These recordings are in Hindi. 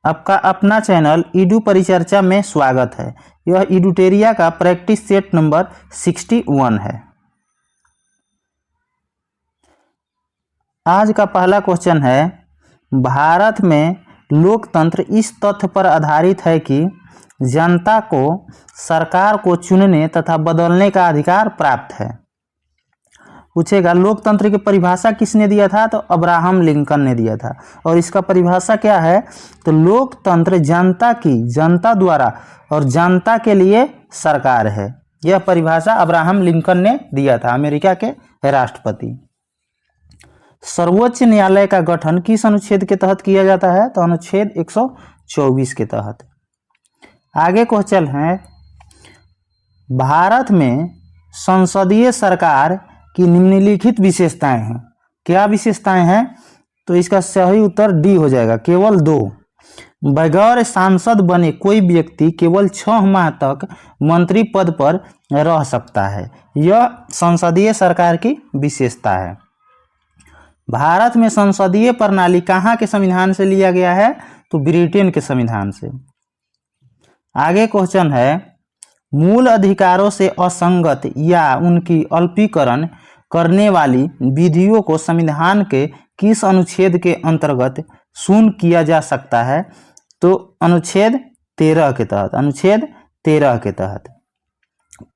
आपका अपना चैनल ईडू परिचर्चा में स्वागत है। यह ईडूटेरिया का प्रैक्टिस सेट नंबर 61 है। आज का पहला क्वेश्चन है, भारत में लोकतंत्र इस तथ्य पर आधारित है कि जनता को सरकार को चुनने तथा बदलने का अधिकार प्राप्त है। पूछेगा लोकतंत्र की परिभाषा किसने दिया था, तो अब्राहम लिंकन ने दिया था। और इसका परिभाषा क्या है, तो लोकतंत्र जनता द्वारा और जनता के लिए सरकार है। यह परिभाषा अब्राहम लिंकन ने दिया था, अमेरिका के राष्ट्रपति। सर्वोच्च न्यायालय का गठन किस अनुच्छेद के तहत किया जाता है, तो अनुच्छेद 124 के तहत। आगे क्वेश्चन है, भारत में संसदीय सरकार की निम्नलिखित विशेषताएं हैं। क्या विशेषताएं हैं, तो इसका सही उत्तर डी हो जाएगा, केवल 2। बगैर सांसद बने कोई व्यक्ति केवल 6 माह तक मंत्री पद पर रह सकता है। यह संसदीय सरकार की विशेषता है। भारत में संसदीय प्रणाली कहाँ के संविधान से लिया गया है, तो ब्रिटेन के संविधान से। आगे क्वेश्चन है, मूल अधिकारों से असंगत या उनकी अल्पीकरण करने वाली विधियों को संविधान के किस अनुच्छेद के अंतर्गत शून्य किया जा सकता है, तो अनुच्छेद 13 के तहत। अनुच्छेद 13 के तहत।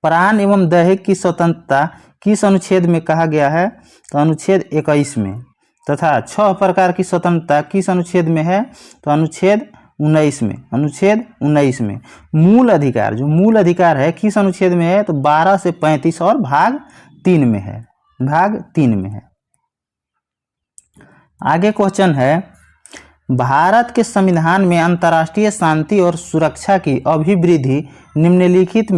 प्राण एवं दैहिक की स्वतंत्रता किस अनुच्छेद में कहा गया है, तो अनुच्छेद 21 में। तथा 6 प्रकार की स्वतंत्रता किस अनुच्छेद में है, तो अनुच्छेद 19 में। अनुच्छेद 19 में। मूल अधिकार, जो मूल अधिकार है किस अनुच्छेद में है, तो 12 से 35 और भाग 3 में है। भाग 3 में है। आगे क्वेश्चन है, भारत के संविधान में अंतर्राष्ट्रीय शांति और सुरक्षा की अभिवृद्धि निम्नलिखित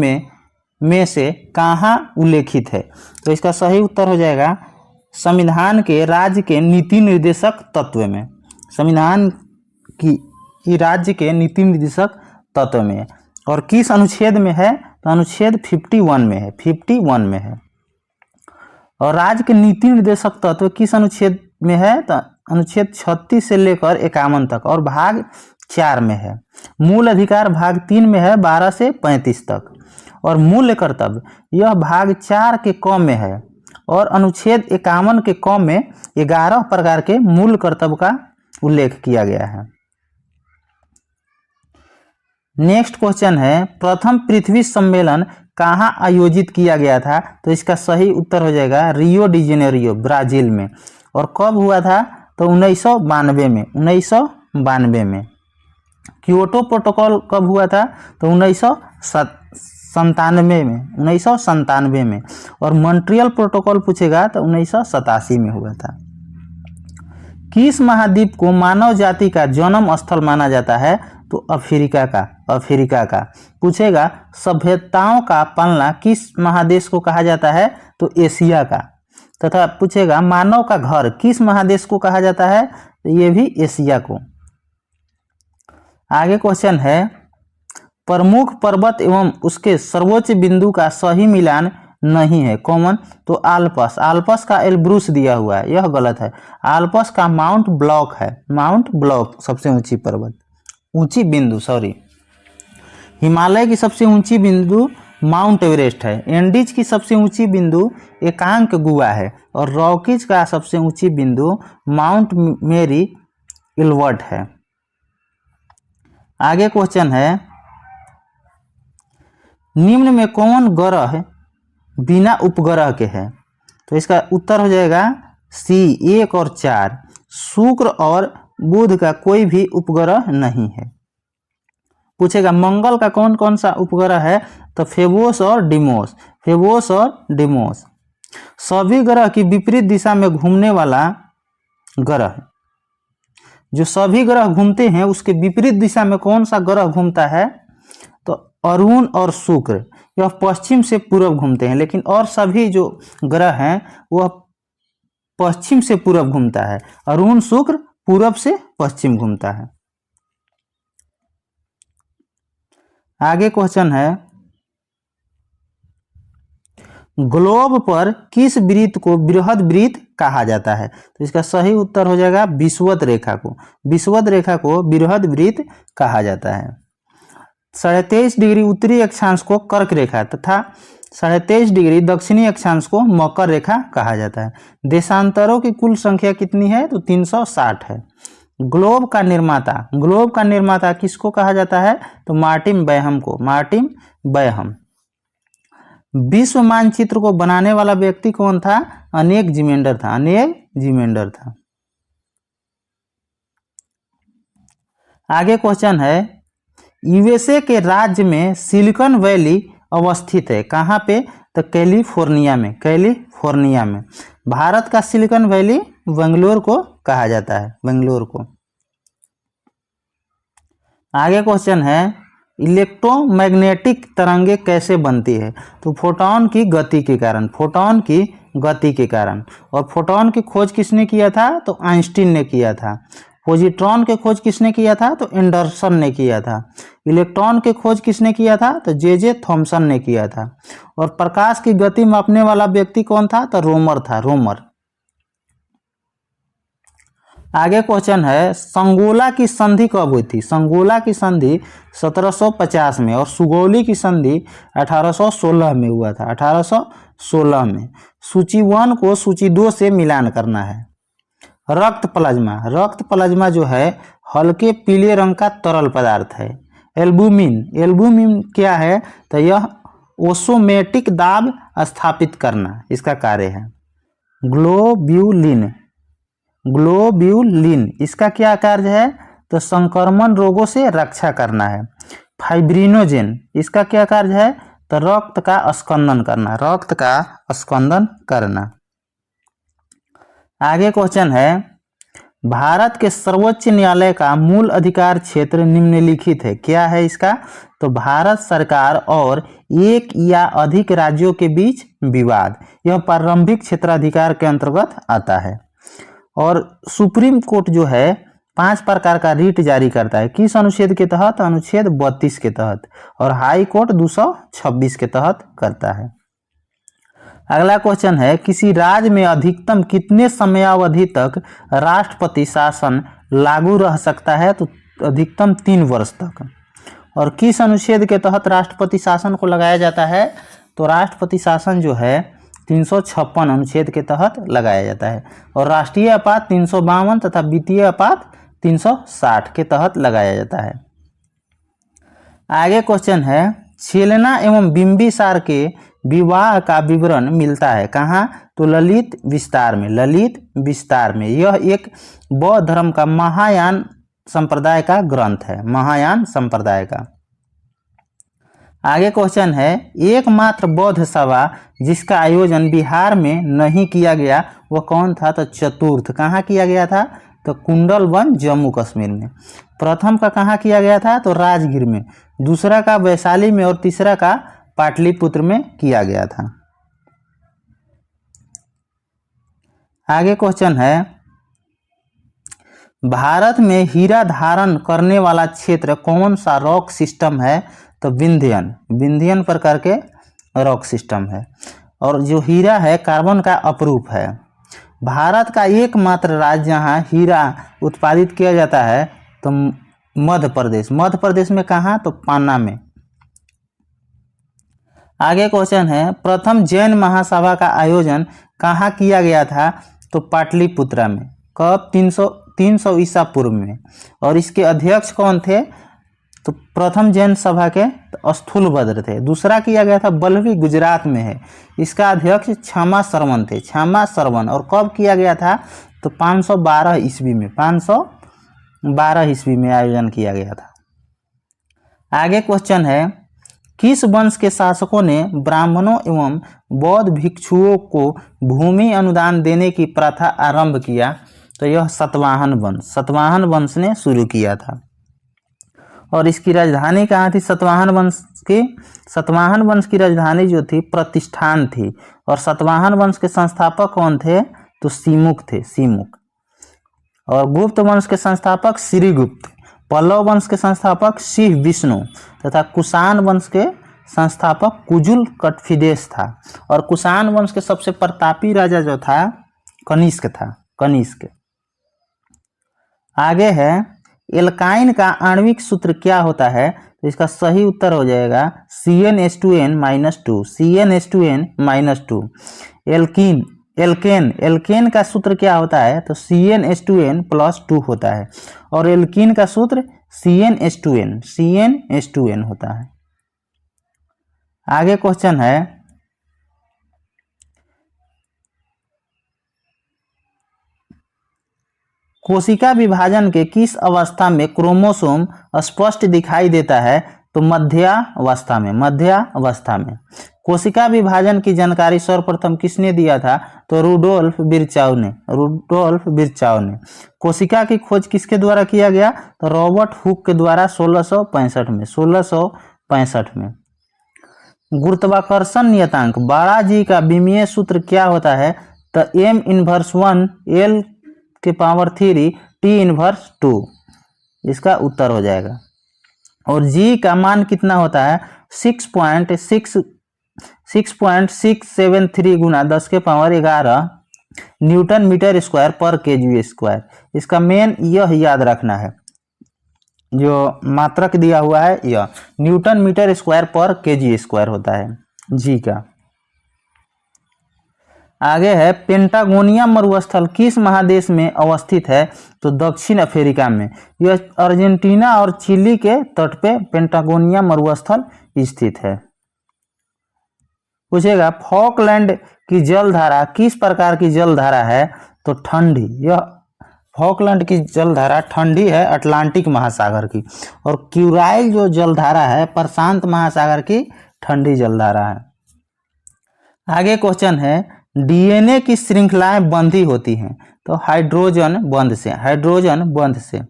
में से कहाँ उल्लेखित है, तो इसका सही उत्तर हो जाएगा संविधान के राज्य के नीति निर्देशक तत्व में। संविधान की राज्य के नीति निर्देशक तत्व में। और किस अनुच्छेद में है, तो अनुच्छेद 51 में है। 51 में है। और राज्य के नीति निर्देशक तत्व किस अनुच्छेद में है, तो अनुच्छेद 36 से लेकर 51 तक और भाग 4 में है। मूल अधिकार भाग 3 में है, 12 से 35 तक। और मूल्य कर्तव्य यह भाग 4 के क में है। और अनुच्छेद 51 के क में 11 प्रकार के मूल कर्तव्य का उल्लेख किया गया है। नेक्स्ट क्वेश्चन है, प्रथम पृथ्वी सम्मेलन कहाँ आयोजित किया गया था, तो इसका सही उत्तर हो जाएगा रियो डी जेनेरियो, ब्राजील में। और कब हुआ था, तो 1992 में। 1992 में। क्योटो प्रोटोकॉल कब हुआ था, तो 1997 में। 1997 में। और मॉन्ट्रियल प्रोटोकॉल पूछेगा तो 1987 में हुआ था। किस महाद्वीप को मानव जाति का जन्म स्थल माना जाता है, तो अफ्रीका का। अफ्रीका का। पूछेगा सभ्यताओं का पलना किस महादेश को कहा जाता है, तो एशिया का। तथा पूछेगा मानव का घर किस महादेश को कहा जाता है, तो ये भी एशिया को। आगे क्वेश्चन है, प्रमुख पर्वत एवं उसके सर्वोच्च बिंदु का सही मिलान नहीं है। कॉमन, तो आल्पस। आल्पस का एल्ब्रूस दिया हुआ है, यह गलत है। आल्पस का माउंट ब्लॉक है। माउंट ब्लॉक सबसे ऊंची पर्वत, ऊंची बिंदु, सॉरी। हिमालय की सबसे ऊंची बिंदु माउंट एवरेस्ट है। एंडीज की सबसे ऊंची बिंदु एकांक गुआ है। और रॉकीज का सबसे ऊंची बिंदु माउंट मेरी इल्वर्ट है। आगे क्वेश्चन है, निम्न में कौन ग्रह बिना उपग्रह के है, तो इसका उत्तर हो जाएगा सी, 1 और 4। शुक्र और बुध का कोई भी उपग्रह नहीं है। पूछेगा मंगल का कौन कौन सा उपग्रह है, तो फेबोस और डिमोस। फेबोस और डिमोस। सभी ग्रह की विपरीत दिशा में घूमने वाला ग्रह, जो सभी ग्रह घूमते हैं उसके विपरीत दिशा में कौन सा ग्रह घूमता है, तो अरुण और शुक्र। यह पश्चिम से पूर्व घूमते हैं, लेकिन और सभी जो ग्रह हैं वह पश्चिम से पूर्व घूमता है। अरुण शुक्र पूर्व से पश्चिम घूमता है। आगे क्वेश्चन है, ग्लोब पर किस वृत्त को बृहद वृत्त कहा जाता है? तो इसका सही उत्तर हो जाएगा विषुवत रेखा को। विषुवत रेखा को बृहद वृत्त कहा जाता है। 23.5 डिग्री उत्तरी अक्षांश को कर्क रेखा तथा 23.5 डिग्री दक्षिणी अक्षांश को मकर रेखा कहा जाता है। देशांतरों की कुल संख्या कितनी है? तो 360 है। ग्लोब का निर्माता किसको कहा जाता है? तो मार्टिन बैहम को। मार्टिन बैहम। विश्व मानचित्र को बनाने वाला व्यक्ति कौन था? अनेक जिमेंडर था। अनेक जिमेंडर था। आगे क्वेश्चन है, यूएसए के राज्य में सिलिकॉन वैली अवस्थित है, कहाँ पे? तो कैलिफोर्निया में। कैलिफोर्निया में। भारत का सिलिकॉन वैली बेंगलोर को कहा जाता है। बेंगलोर को। आगे क्वेश्चन है, इलेक्ट्रोमैग्नेटिक तरंगे कैसे बनती है? तो फोटोन की गति के कारण। फोटोन की गति के कारण। और फोटोन की खोज किसने किया था? तो आइंस्टीन ने किया था। पॉजिट्रॉन की खोज किसने किया था? तो एंडरसन ने किया था। इलेक्ट्रॉन की खोज किसने किया था? तो जे थॉमसन ने किया था। और प्रकाश की गति मापने वाला व्यक्ति कौन था? तो रोमर था। रोमर। आगे क्वेश्चन है, संगोला की संधि कब हुई थी? संगोला की संधि 1750 में और सुगौली की संधि 1816 में हुआ था। 1816 में। सूची 1 को सूची 2 से मिलान करना है। रक्त प्लाज्मा। रक्त प्लाज्मा जो है हल्के पीले रंग का तरल पदार्थ है। एल्बुमिन। एल्बुमिन क्या है? तो यह ओसोमेटिक दाब स्थापित करना इसका कार्य है। ग्लोब्यूलिन। ग्लोब्यूलिन इसका क्या कार्य है? तो संक्रमण रोगों से रक्षा करना है। फाइब्रिनोजेन इसका क्या कार्य है? तो रक्त का स्कंदन करना। रक्त का स्कंदन करना। आगे क्वेश्चन है, भारत के सर्वोच्च न्यायालय का मूल अधिकार क्षेत्र निम्नलिखित है, क्या है इसका? तो भारत सरकार और एक या अधिक राज्यों के बीच विवाद, यह प्रारंभिक क्षेत्राधिकार के अंतर्गत आता है। और सुप्रीम कोर्ट जो है 5 प्रकार का रीट जारी करता है, किस अनुच्छेद के तहत? अनुच्छेद 32 के तहत। और हाई कोर्ट 226 के तहत करता है। अगला क्वेश्चन है, किसी राज्य में अधिकतम कितने समयावधि तक राष्ट्रपति शासन लागू रह सकता है? तो अधिकतम 3 वर्ष तक। और किस अनुच्छेद के तहत राष्ट्रपति शासन को लगाया जाता है? तो राष्ट्रपति शासन जो है 356 अनुच्छेद के तहत लगाया जाता है। और राष्ट्रीय आपात 352 तथा वित्तीय आपात 360 के तहत लगाया जाता है। आगे क्वेश्चन है, छेलना एवं बिंबिसार के विवाह का विवरण मिलता है कहाँ? तो ललित विस्तार में। ललित विस्तार में। यह एक बौद्ध धर्म का महायान संप्रदाय का ग्रंथ है। महायान संप्रदाय का। आगे क्वेश्चन है, एकमात्र बौद्ध सभा जिसका आयोजन बिहार में नहीं किया गया वह कौन था? तो चतुर्थ। कहाँ किया गया था? तो कुंडलवन जम्मू कश्मीर में। प्रथम का कहाँ किया गया था? तो राजगीर में। दूसरा का वैशाली में और तीसरा का पाटलिपुत्र में किया गया था। आगे क्वेश्चन है, भारत में हीरा धारण करने वाला क्षेत्र कौन सा रॉक सिस्टम है? तो विंध्यन। विंध्यन प्रकार के रॉक सिस्टम है। और जो हीरा है कार्बन का अपरूप है। भारत का एकमात्र राज्य जहाँ हीरा उत्पादित किया जाता है तो मध्य प्रदेश। मध्य प्रदेश में कहाँ? तो पाना में। आगे क्वेश्चन है, प्रथम जैन महासभा का आयोजन कहाँ किया गया था? तो पाटलिपुत्रा में। कब? 300 ईसा पूर्व में। और इसके अध्यक्ष कौन थे? तो प्रथम जैन सभा के स्थूलभद्र थे। दूसरा किया गया था बल्लभी, गुजरात में है। इसका अध्यक्ष क्षमा श्रवण थे। क्षमा श्रवण। और कब किया गया था? तो 512 ईस्वी में। 512 ईस्वी में आयोजन किया गया था। आगे क्वेश्चन है, किस वंश के शासकों ने ब्राह्मणों एवं बौद्ध भिक्षुओं को भूमि अनुदान देने की प्रथा आरंभ किया? तो यह सतवाहन वंश। सतवाहन वंश ने शुरू किया था। और इसकी राजधानी कहाँ थी? सतवाहन वंश की। सतवाहन वंश की राजधानी जो थी प्रतिष्ठान थी। और सतवाहन वंश के संस्थापक कौन थे? तो सीमुख थे। सीमुख। और गुप्त वंश के संस्थापक श्रीगुप्त। पल्लव वंश के संस्थापक शिव विष्णु तथा कुषाण वंश के संस्थापक कुजुल कटफिदेस था। और कुषाण वंश के सबसे प्रतापी राजा जो था कनिष्क था, कनिष्क। आगे है एल्काइन का आणविक सूत्र क्या होता है, तो इसका सही उत्तर हो जाएगा CnH2n-2, CnH2n-2। एल्कीन एल्केन का सूत्र क्या होता है, तो CnH2n+2 होता है। और एल्कीन का सूत्र CnH2n होता है। आगे क्वेश्चन है कोशिका विभाजन के किस अवस्था में क्रोमोसोम स्पष्ट दिखाई देता है, तो मध्यावस्था में। कोशिका विभाजन की जानकारी सर्वप्रथम किसने दिया था, तो रुडोल्फ विर्चाउ ने। कोशिका की खोज किसके द्वारा किया गया, तो रॉबर्ट हुक के द्वारा 1665 में। गुरुत्वाकर्षण नियतांक बड़ा जी का विमीय सूत्र क्या होता है, तो M−1 L⁻³ T−2, इसका उत्तर हो जाएगा। और जी का मान कितना होता है, 6.673 गुना 10⁻11 न्यूटन मीटर स्क्वायर पर केजी स्क्वायर। इसका मेन यह याद रखना है, जो मात्रक दिया हुआ है यह न्यूटन मीटर स्क्वायर पर केजी स्क्वायर होता है जी का। आगे है पेंटागोनिया मरुस्थल किस महादेश में अवस्थित है, तो दक्षिण अफ्रीका में। यह अर्जेंटीना और चिली के तट पे पेंटागोनिया मरुस्थल स्थित है। पूछेगा फॉकलैंड की जलधारा किस प्रकार की जलधारा है, तो ठंडी। यह फॉकलैंड की जलधारा ठंडी है, अटलांटिक महासागर की। और क्यूराइल जो जलधारा है प्रशांत महासागर की ठंडी जलधारा है। आगे क्वेश्चन है डीएनए की श्रृंखलाएं बंधी होती हैं, तो हाइड्रोजन बंध से।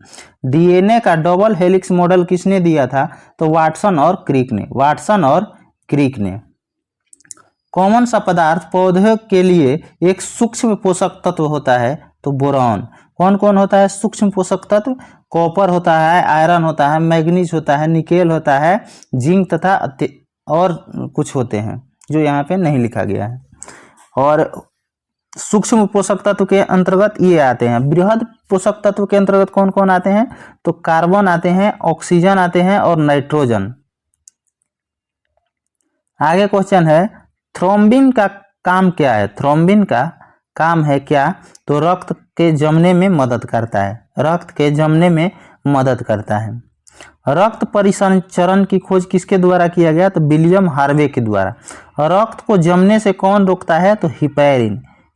डीएनए का डबल हेलिक्स मॉडल किसने दिया था, तो वाटसन और क्रिक ने। कौन सा पदार्थ पौधे के लिए एक सूक्ष्म पोषक तत्व होता है, तो बोरॉन। कौन होता है सूक्ष्म पोषक तत्व, कॉपर होता है, आयरन होता है, मैग्नीज होता है, निकेल होता है, जिंक तथा और कुछ होते हैं जो यहाँ पे नहीं लिखा गया है। और सूक्ष्म पोषक तत्व के अंतर्गत ये आते हैं। बृहद पोषक तत्व के अंतर्गत कौन आते हैं, तो कार्बन आते हैं, ऑक्सीजन आते हैं और नाइट्रोजन। आगे क्वेश्चन है थ्रोम्बिन का काम क्या है। थ्रोम्बिन का काम है क्या, तो रक्त के जमने में मदद करता है। रक्त परिसंचरण की खोज किसके द्वारा किया गया, तो विलियम हार्वे के द्वारा। रक्त को जमने से कौन रोकता है, तो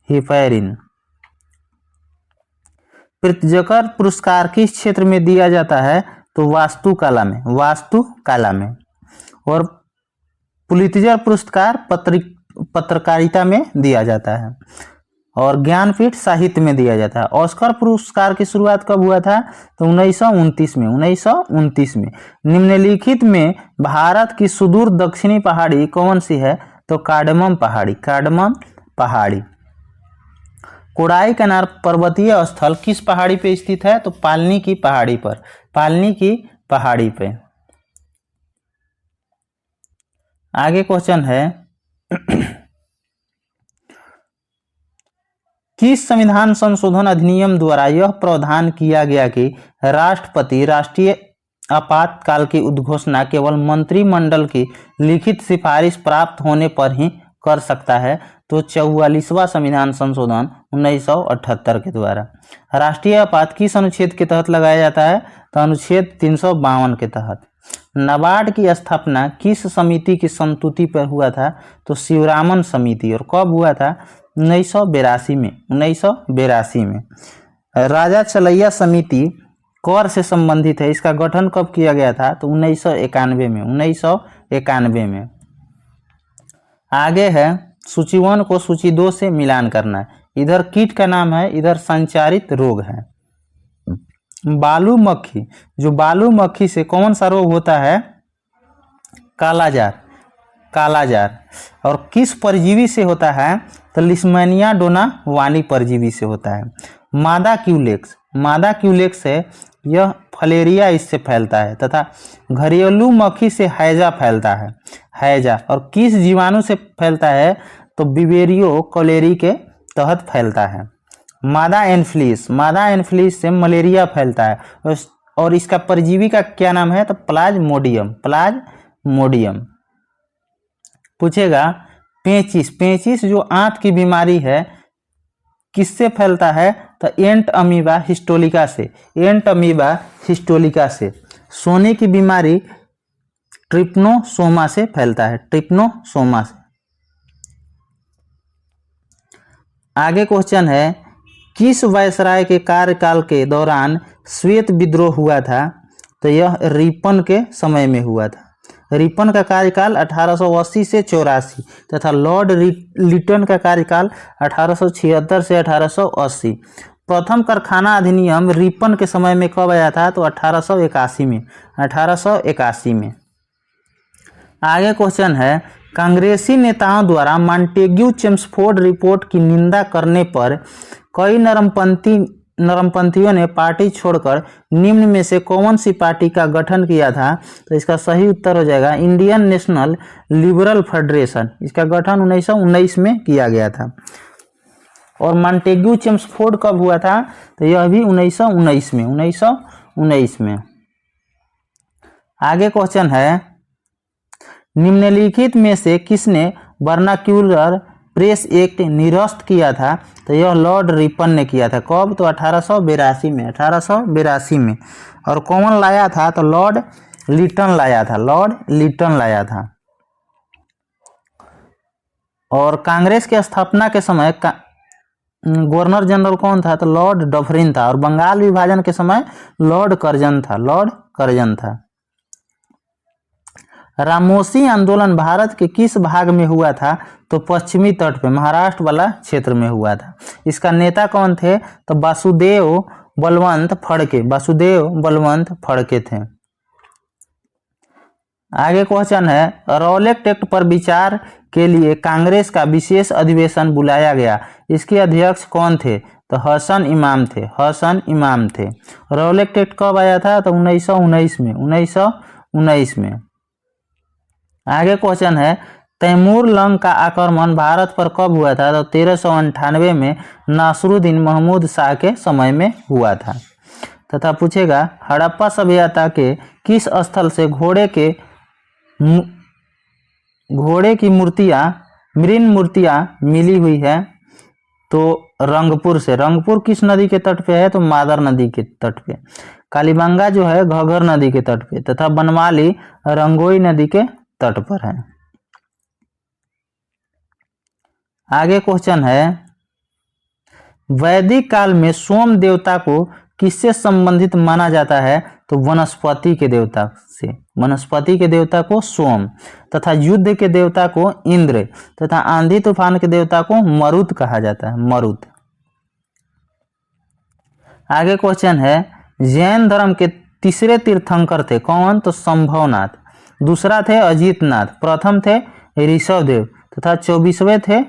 हिपैरिन। प्रित्जकर पुरस्कार किस क्षेत्र में दिया जाता है, तो वास्तुकला में। और पुलित्जर पुरस्कार पत्रकारिता में दिया जाता है। और ज्ञानपीठ साहित्य में दिया जाता है। ऑस्कर पुरस्कार की शुरुआत कब हुआ था, तो 1929 में। निम्नलिखित में भारत की सुदूर दक्षिणी पहाड़ी कौन सी है, तो कार्डमम पहाड़ी। कोडाई कैनाल पर्वतीय स्थल किस पहाड़ी पे स्थित है, तो पालनी की पहाड़ी पे। आगे क्वेश्चन है किस संविधान संशोधन अधिनियम द्वारा यह प्रावधान किया गया कि राष्ट्रपति राष्ट्रीय आपातकाल की उद्घोषणा केवल मंत्रिमंडल की लिखित सिफारिश प्राप्त होने पर ही कर सकता है, तो 44वां संविधान संशोधन 1978 के द्वारा। राष्ट्रीय आपात किस अनुच्छेद के तहत लगाया जाता है, तो अनुच्छेद 352 के तहत। नाबार्ड की स्थापना किस समिति की संस्तुति पर हुआ था, तो शिवरामन समिति। और कब हुआ था, 1982 में। राजा चलैया समिति कर से संबंधित है, इसका गठन कब किया गया था, तो 1991 में। आगे है सूची 1 को सूची 2 से मिलान करना है। इधर कीट का नाम है, इधर संचारित रोग है। बालू मक्खी, जो बालू मक्खी से कौन सा रोग होता है, कालाजार। और किस परजीवी से होता है, तो लिस्मेनिया डोना वानी परजीवी से होता है। मादा क्यूलेक्स से यह फलेरिया इससे फैलता है, तथा घरेलू मक्खी से हैजा फैलता है, हैजा। और किस जीवाणु से फैलता है, तो विवेरियो कॉलेरी के तहत फैलता है। मादा एनफ्लिस, मादा एनफ्लिस से मलेरिया फैलता है, और इसका परजीवी का क्या नाम है, तो प्लाज्मोडियम, प्लाज्मोडियम। पूछेगा पेचिस, पेचिस जो आंत की बीमारी है किससे फैलता है, तो एंट अमीबा हिस्टोलिका से, एंट अमीबा हिस्टोलिका से। सोने की बीमारी ट्रिप्नोसोमा से फैलता है, ट्रिप्नोसोमा से। आगे क्वेश्चन है, किस वायसराय के कार्यकाल के दौरान श्वेत विद्रोह हुआ था, तो यह रिपन के समय में हुआ था। रिपन का कार्यकाल 1880 से 84 तथा लॉर्ड लिटन का कार्यकाल 1876 से 1880। प्रथम कारखाना अधिनियम रिपन के समय में कब आया था, तो 1881 में, 1881 में। आगे क्वेश्चन है, कांग्रेसी नेताओं द्वारा मॉन्टेग्यू चेम्सफोर्ड रिपोर्ट की निंदा करने पर कई नरमपंथियों ने पार्टी छोड़कर निम्न में से कौन सी पार्टी का गठन किया था, तो इसका सही उत्तर हो जाएगा इंडियन नेशनल लिबरल फेडरेशन। इसका गठन 1919 में किया गया था। और मॉन्टेग्यू चेम्सफोर्ड कब हुआ था, तो यह भी 1919 में, 1919 में। आगे क्वेश्चन है, निम्नलिखित में से किसने वर्नाक्यूलर प्रेस एक्ट निरस्त किया था, तो यह लॉर्ड रिपन ने किया था। कब, तो 1882 में, 1882 में। और कौन लाया था, तो लॉर्ड लिटन लाया था, लॉर्ड लिटन लाया था। और कांग्रेस की स्थापना के समय गवर्नर जनरल कौन था, तो लॉर्ड डफरिन था। और बंगाल विभाजन के समय लॉर्ड कर्जन था, लॉर्ड कर्जन था। रामोसी आंदोलन भारत के किस भाग में हुआ था, तो पश्चिमी तट पे, महाराष्ट्र वाला क्षेत्र में हुआ था। इसका नेता कौन थे, तो वासुदेव बलवंत फड़के, वासुदेव बलवंत फड़के थे। आगे क्वेश्चन है, रॉलेट एक्ट पर विचार के लिए कांग्रेस का विशेष अधिवेशन बुलाया गया, इसके अध्यक्ष कौन थे, तो हसन इमाम थे, हसन इमाम थे। रॉलेट एक्ट कब आया था, तो 1919 में, 1919 में। आगे क्वेश्चन है, तैमूर लंग का आक्रमण भारत पर कब हुआ था, तो 1398 में नासरुद्दीन महमूद शाह के समय में हुआ था। तथा पूछेगा हड़प्पा सभ्यता के किस स्थल से घोड़े की मूर्तियां, मृण मूर्तियां मिली हुई है, तो रंगपुर से। रंगपुर किस नदी के तट पे है, तो मादर नदी के तट पे। कालीबंगा जो है घग्गर नदी के तट पे, तथा बनमाली रंगोई नदी के तट पर है। आगे क्वेश्चन है, वैदिक काल में सोम देवता को किससे संबंधित माना जाता है, तो वनस्पति के देवता से, वनस्पति के देवता को सोम, तथा युद्ध के देवता को इंद्र, तथा आंधी तूफान के देवता को मरुत कहा जाता है, मरुत। आगे क्वेश्चन है, जैन धर्म के तीसरे तीर्थंकर थे कौन, तो संभवनाथ। दूसरा थे अजीतनाथ, प्रथम थे ऋषभदेव, तथा 24वें थे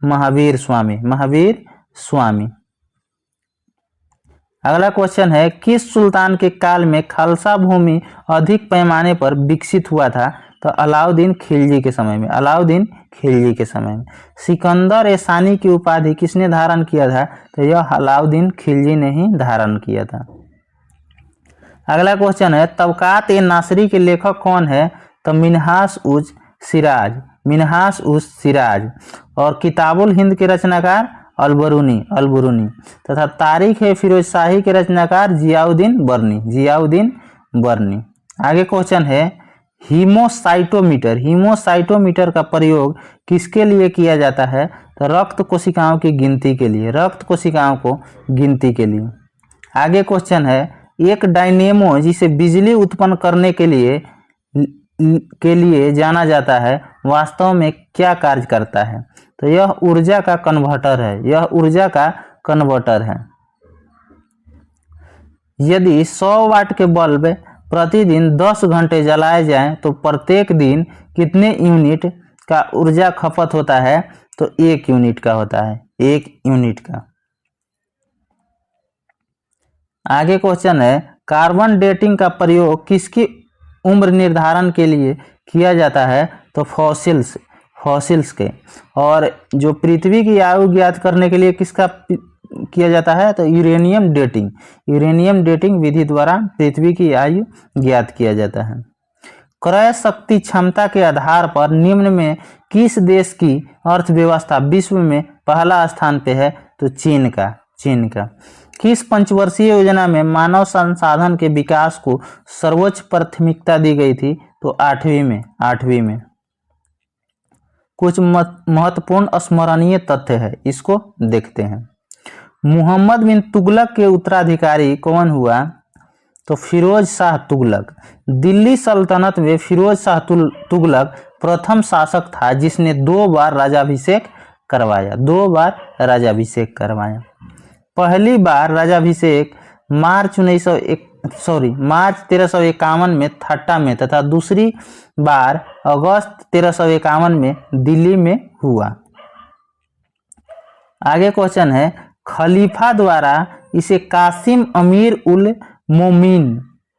महावीर स्वामी, महावीर स्वामी। अगला क्वेश्चन है, किस सुल्तान के काल में खालसा भूमि अधिक पैमाने पर विकसित हुआ था, तो अलाउद्दीन खिलजी के समय में, अलाउद्दीन खिलजी के समय में। सिकंदर ए सानी की उपाधि किसने धारण किया था, तो यह अलाउद्दीन खिलजी ने ही धारण किया था। अगला क्वेश्चन है, तबकात ए नासरी के लेखक कौन है, तो मिन्हास उज सिराज, मिन्हास उज सिराज। और किताबुल हिंद के रचनाकार अलबरूनी, अलबरूनी। तथा तारीख ए फिरोज शाही के रचनाकार जियाउद्दीन बर्नी, जियाउद्दीन बर्नी। आगे क्वेश्चन है, हीमोसाइटोमीटर, हीमोसाइटोमीटर का प्रयोग किसके लिए किया जाता है, तो रक्त कोशिकाओं की गिनती के लिए, रक्त कोशिकाओं को गिनती के लिए। आगे क्वेश्चन है, एक डायनेमो जिसे बिजली उत्पन्न करने के लिए जाना जाता है, वास्तव में क्या कार्य करता है, तो यह ऊर्जा का कन्वर्टर है, यह ऊर्जा का कन्वर्टर है। यदि 100 वाट के बल्ब प्रतिदिन 10 घंटे जलाए जाएं, तो प्रत्येक दिन कितने यूनिट का ऊर्जा खपत होता है, तो 1 यूनिट का होता है, 1 यूनिट का। आगे क्वेश्चन है, कार्बन डेटिंग का प्रयोग किसकी उम्र निर्धारण के लिए किया जाता है? तो फॉसिल्स के। और जो पृथ्वी की आयु ज्ञात करने के लिए किसका किया जाता है? तो यूरेनियम डेटिंग विधि द्वारा पृथ्वी की आयु ज्ञात किया जाता है। क्रय शक्ति क्षमता के आधार पर निम्न में किस देश की अर्थव्यवस्था विश्व में पहला स्थान पे है? तो चीन का। किस पंचवर्षीय योजना में मानव संसाधन के विकास को सर्वोच्च प्राथमिकता दी गई थी? तो 8वीं में। कुछ महत्वपूर्ण स्मरणीय तथ्य है, इसको देखते हैं। मुहम्मद बिन तुगलक के उत्तराधिकारी कौन हुआ? तो फिरोज शाह तुगलक। दिल्ली सल्तनत में फिरोज शाह तुगलक प्रथम शासक था जिसने 2 बार राजाभिषेक करवाया। पहली बार राजाभिषेक मार्च 1351 में ठट्टा में तथा दूसरी बार अगस्त 1351 में दिल्ली में हुआ। आगे क्वेश्चन है, खलीफा द्वारा इसे कासिम अमीर उल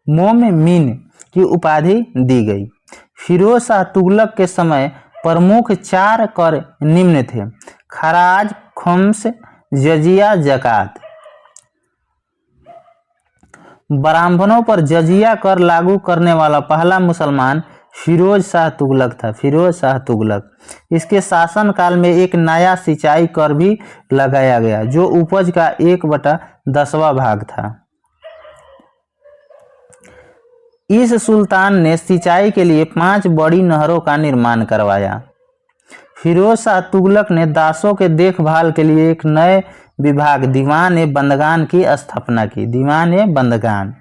मोमिन की उपाधि दी गई। फिरोज शाह तुगलक के समय प्रमुख 4 कर निम्न थे: खराज, खम्स, जजिया, जकात। ब्राह्मणों पर जजिया कर लागू करने वाला पहला मुसलमान फिरोज शाह तुगलक। इसके शासनकाल में एक नया सिंचाई कर भी लगाया गया जो उपज का 1/10वां भाग था। इस सुल्तान ने सिंचाई के लिए 5 बड़ी नहरों का निर्माण करवाया। फिरोज शाह तुगलक ने दासों के देखभाल के लिए एक नए विभाग दीवान-ए-बंदगान की स्थापना की। दीवान-ए-बंदगान।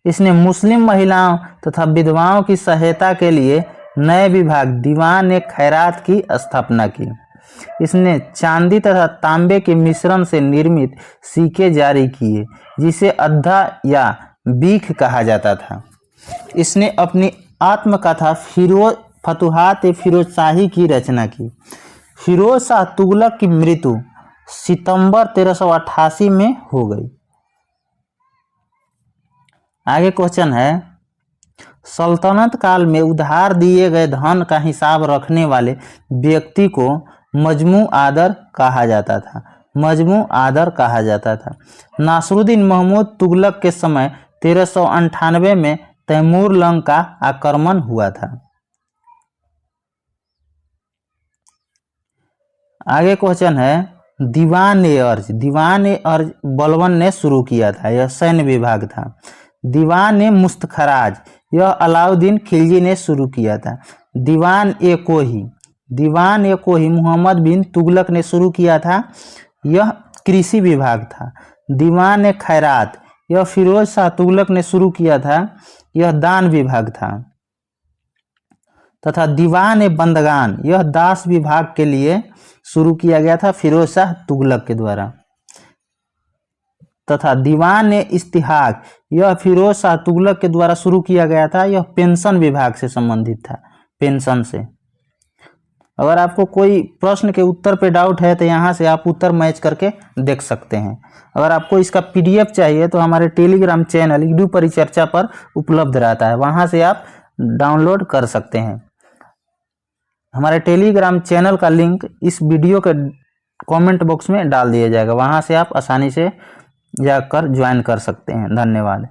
इसने मुस्लिम महिलाओं तथा विधवाओं की सहायता के लिए नए विभाग दीवान-ए-खैरात की स्थापना की। इसने चांदी तथा तांबे के मिश्रण से निर्मित सिक्के जारी किए जिसे अद्धा या बीख कहा जाता था। इसने अपनी आत्मकथा फतुहात-ए-फिरोजशाही की रचना की। फिरोज शाह तुगलक की मृत्यु सितंबर 1388 में हो गई। आगे क्वेश्चन है, सल्तनत काल में उधार दिए गए धन का हिसाब रखने वाले व्यक्ति को मजमू आदर कहा जाता था। नासरुद्दीन महमूद तुगलक के समय 1398 में तैमूर लंग का आक्रमण हुआ था। आगे क्वेश्चन है, दीवान-ए-अर्ज बलबन ने शुरू किया था, यह सैन्य विभाग था। दीवान-ए-मुस्तखराज यह अलाउद्दीन खिलजी ने शुरू किया था। दीवान-ए-कोही मोहम्मद बिन तुगलक ने शुरू किया था, यह कृषि विभाग था। दीवान-ए-खैरात यह फिरोज शाह तुगलक ने शुरू किया था, यह दान विभाग था। तथा दीवान-ए-बंदगान यह दास विभाग के लिए शुरू किया गया था फिरोज शाह तुगलक के द्वारा। तथा दीवान-ए-इस्तिहाक यह फिरोज शाह तुगलक के द्वारा शुरू किया गया था, यह पेंशन विभाग से संबंधित था, पेंशन से। अगर आपको कोई प्रश्न के उत्तर पे डाउट है तो यहाँ से आप उत्तर मैच करके देख सकते हैं। अगर आपको इसका PDF चाहिए तो हमारे टेलीग्राम चैनल ईडू परिचर्चा पर उपलब्ध रहता है, वहाँ से आप डाउनलोड कर सकते हैं। हमारे टेलीग्राम चैनल का लिंक इस वीडियो के कमेंट बॉक्स में डाल दिया जाएगा, वहाँ से आप आसानी से जाकर ज्वाइन कर सकते हैं। धन्यवाद।